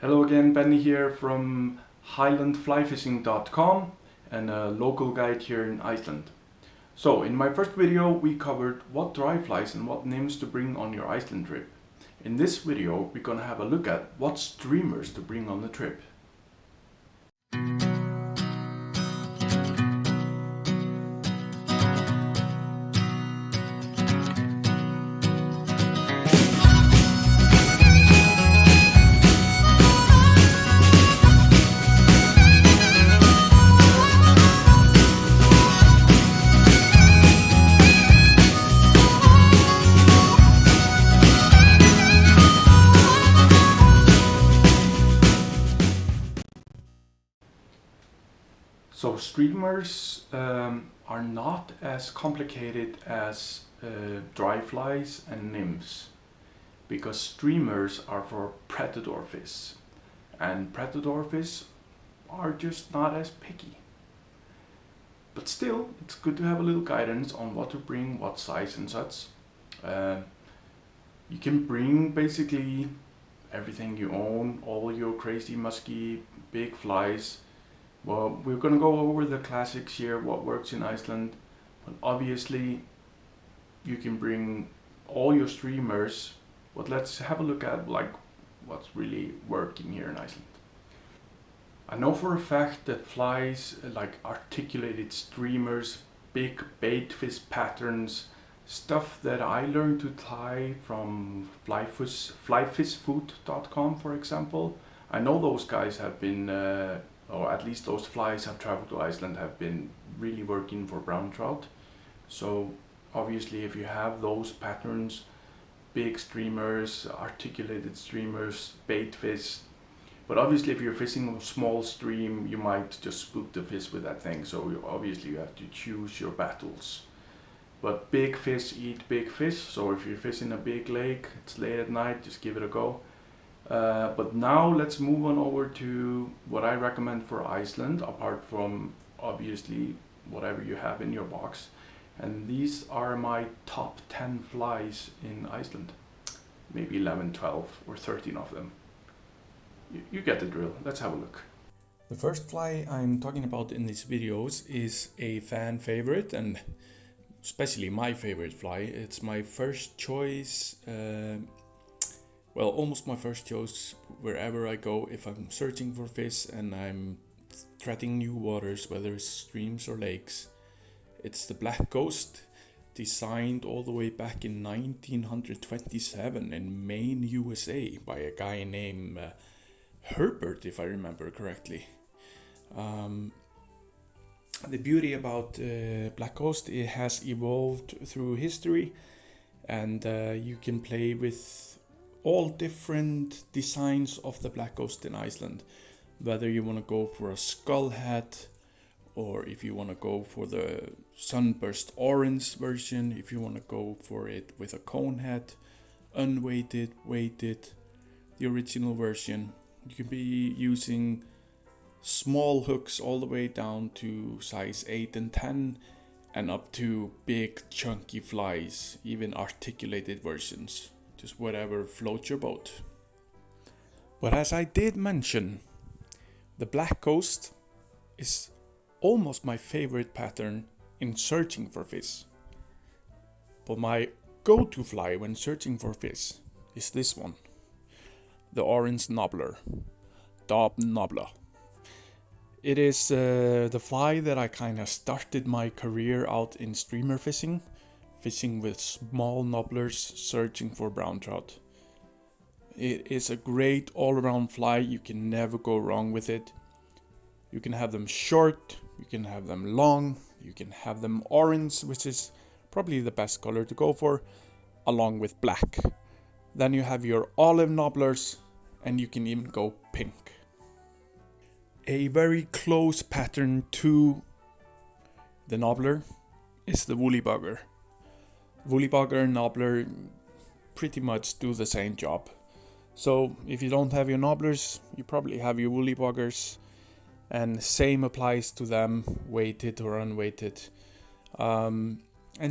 Hello again, Benny here from Highlandtroutfishing.com and a local guide here in Iceland. So in my first video we covered what dry flies and what nymphs to bring on your Iceland trip. In this video we're gonna have a look at what streamers to bring on the trip. So streamers are not as complicated as dry flies and nymphs, because streamers are for predator fish, and predator fish are just not as picky. But still, it's good to have a little guidance on what to bring, what size and such. You can bring basically everything you own, all your crazy musky big flies. Well, we're gonna go over the classics here, what works in Iceland, but obviously you can bring all your streamers, but let's have a look at what's really working here in Iceland. I know for a fact that flies like articulated streamers, big bait fish patterns, stuff that I learned to tie from flyfishfood.com, for example. I know those guys have been or at least those flies have traveled to Iceland, have been really working for brown trout. So obviously if you have those patterns, big streamers, articulated streamers, bait fish, but obviously if you're fishing a small stream you might just spook the fish with that thing, so obviously you have to choose your battles. But big fish eat big fish, so if you're fishing a big lake, it's late at night, just give it a go. But now let's move on over to what I recommend for Iceland, apart from obviously whatever you have in your box. And these are my top 10 flies in Iceland. Maybe 11, 12 or 13 of them. You get the drill. Let's have a look. The first fly I'm talking about in these videos is a fan favorite, and especially my favorite fly. It's my first choice. Well, almost my first choice wherever I go if I'm searching for fish and I'm treading new waters, whether it's streams or lakes. It's the Black Ghost, designed all the way back in 1927 in Maine, USA by a guy named Herbert, if I remember correctly. The beauty about Black Ghost, it has evolved through history, and you can play with all different designs of the Black Ghost in Iceland, whether you want to go for a skull head, or if you want to go for the sunburst orange version, if you want to go for it with a cone head, unweighted, weighted, the original version. You can be using small hooks all the way down to size 8 and 10, and up to big chunky flies, even articulated versions. Just whatever floats your boat. But as I did mention, the Black Ghost is almost my favorite pattern in searching for fish. But my go-to fly when searching for fish is this one, the orange Nobbler, Nobbler. It is the fly that I kind of started my career out in streamer fishing with small nobblers, searching for brown trout. It is a great all-around fly. You can never go wrong with it. You can have them short, you can have them long, you can have them orange, which is probably the best color to go for, along with black. Then you have your olive nobblers, and you can even go pink. A very close pattern to the nobbler is the woolly bugger. Woolly bugger and nobbler pretty much do the same job. So if you don't have your nobblers, you probably have your woolly buggers, and same applies to them, weighted or unweighted, and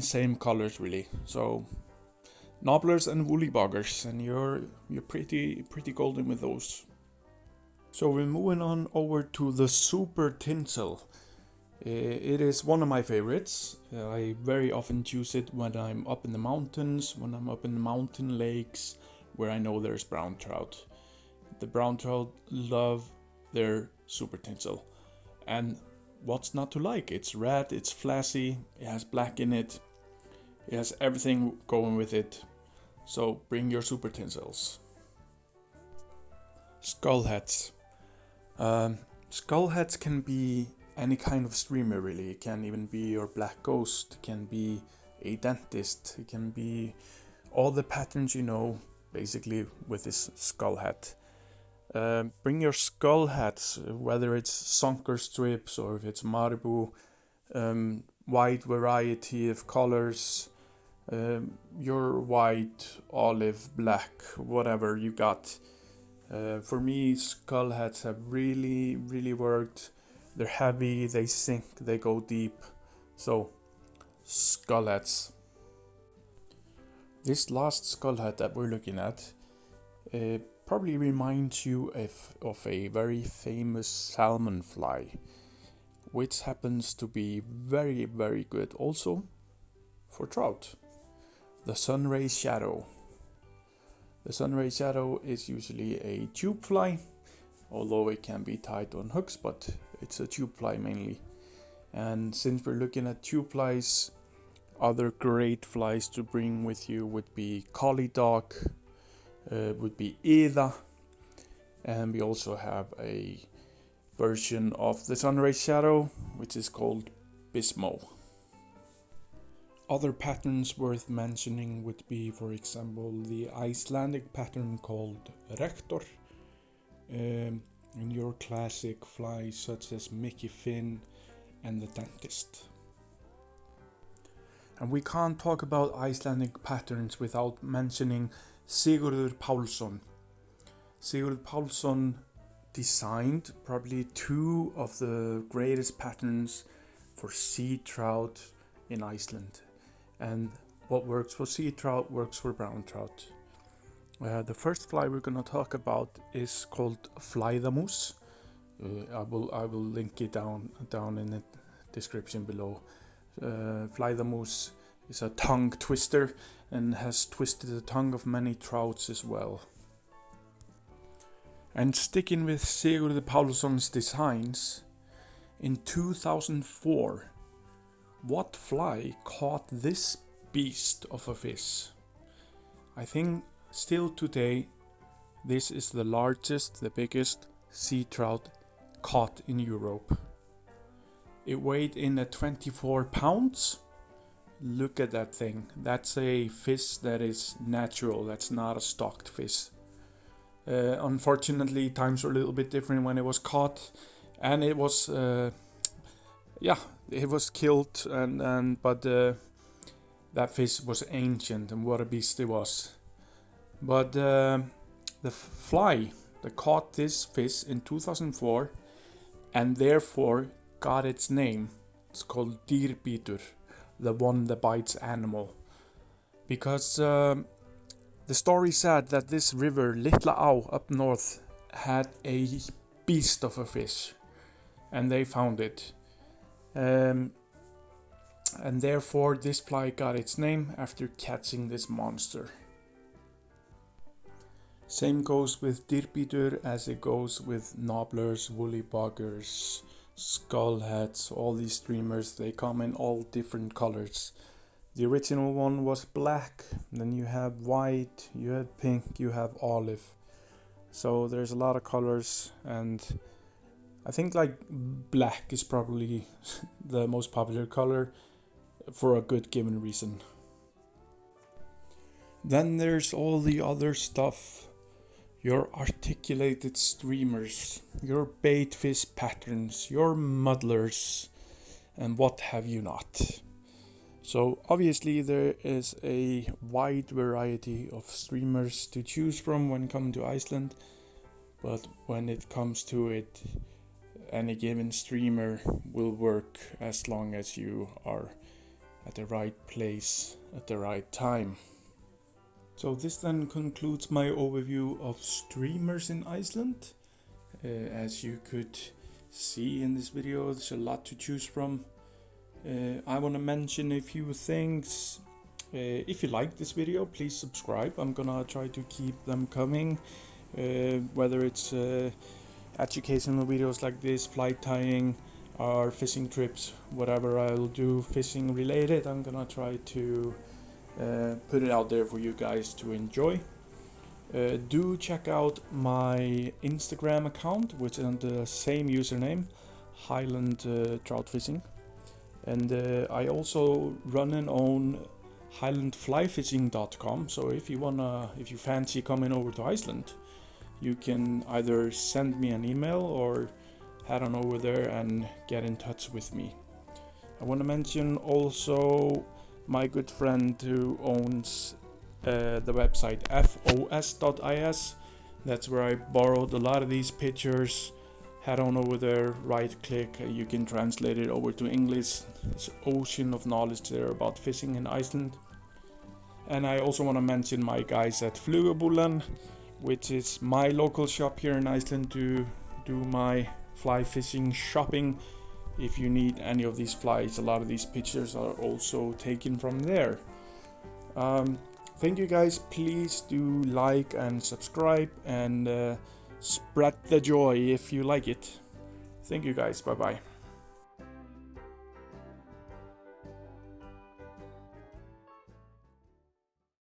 same colors really. So nobblers and woolly buggers, and you're pretty golden with those. So we're moving on over to the Super Tinsel. It is one of my favorites. I very often choose it when I'm up in the mountains, when I'm up in the mountain lakes, where I know there's brown trout. The brown trout love their Super Tinsel. And what's not to like? It's red, it's flashy, it has black in it, it has everything going with it. So bring your Super Tinsels. Skull heads. Skull heads can be any kind of streamer really. It can even be your black ghost, it can be a dentist, it can be all the patterns you know basically with this skull head. Bring your skull heads, whether it's sunker strips or if it's marabou, wide variety of colors, your white, olive, black, whatever you got. For me, skull heads have really worked. They're heavy, they sink, they go deep. So, skull heads. This last skull head that we're looking at probably reminds you of a very famous salmon fly, which happens to be very good also for trout. The Sunray shadow. The Sunray shadow is usually a tube fly, although it can be tied on hooks, but it's a tube fly mainly. And since we're looking at tube flies, other great flies to bring with you would be Collie dog, would be Ida, and we also have a version of the Sunray shadow, which is called Bismó. Other patterns worth mentioning would be, for example, the Icelandic pattern called Rektor, and your classic flies such as Mickey Finn and the Dentist. And we can't talk about Icelandic patterns without mentioning Sigurður Pálsson. Sigurður Pálsson designed probably two of the greatest patterns for sea trout in Iceland. And what works for sea trout works for brown trout. The first fly we're going to talk about is called Flæðamús. I will link it down in the description below. Flæðamús is a tongue twister and has twisted the tongue of many trouts as well. And sticking with Sigurður Pálsson's designs, in 2004, what fly caught this beast of a fish? I think still today this is the largest, the biggest sea trout caught in Europe. It weighed in at 24 pounds. Look at that thing. That's a fish that is natural, that's not a stocked fish. Unfortunately, times were a little bit different when it was caught, and it was it was killed, but that fish was ancient, and what a beast it was. But the fly that caught this fish in 2004 and therefore got its name, it's called Dýrbítur, the one that bites animal, because the story said that this river, Litla Á up north, had a beast of a fish, and they found it. And therefore this fly got its name after catching this monster. Same goes with Dýrbítur as it goes with Nobblers, woolly buggers, skullheads, all these streamers. They come in all different colors. The original one was black, then you have white, you have pink, you have olive. So there's a lot of colors, and I think like black is probably the most popular color for a good given reason. Then there's all the other stuff. Your articulated streamers, your bait fish patterns, your muddlers, and what have you not. So obviously there is a wide variety of streamers to choose from when coming to Iceland, but when it comes to it, any given streamer will work as long as you are at the right place at the right time. So this then concludes my overview of streamers in Iceland. As you could see in this video, there's a lot to choose from. I want to mention a few things. If you like this video, please subscribe. I'm gonna try to keep them coming, whether it's educational videos like this, fly tying, or fishing trips, whatever I'll do fishing related. I'm gonna try to put it out there for you guys to enjoy. Do check out my Instagram account, which is on the same username, Highlandtroutfishing, and I also run and own Highlandflyfishing.com. So if you fancy coming over to Iceland, you can either send me an email or head on over there and get in touch with me. I want to mention also my good friend who owns the website fos.is. That's where I borrowed a lot of these pictures. Head on over there, right click, you can translate it over to English. There's an ocean of knowledge there about fishing in Iceland. And I also want to mention my guys at Flæðamús, which is my local shop here in Iceland to do my fly fishing shopping. If you need any of these flies, a lot of these pictures are also taken from there. Thank you guys. Please do like and subscribe and spread the joy if you like it. Thank you guys. Bye bye.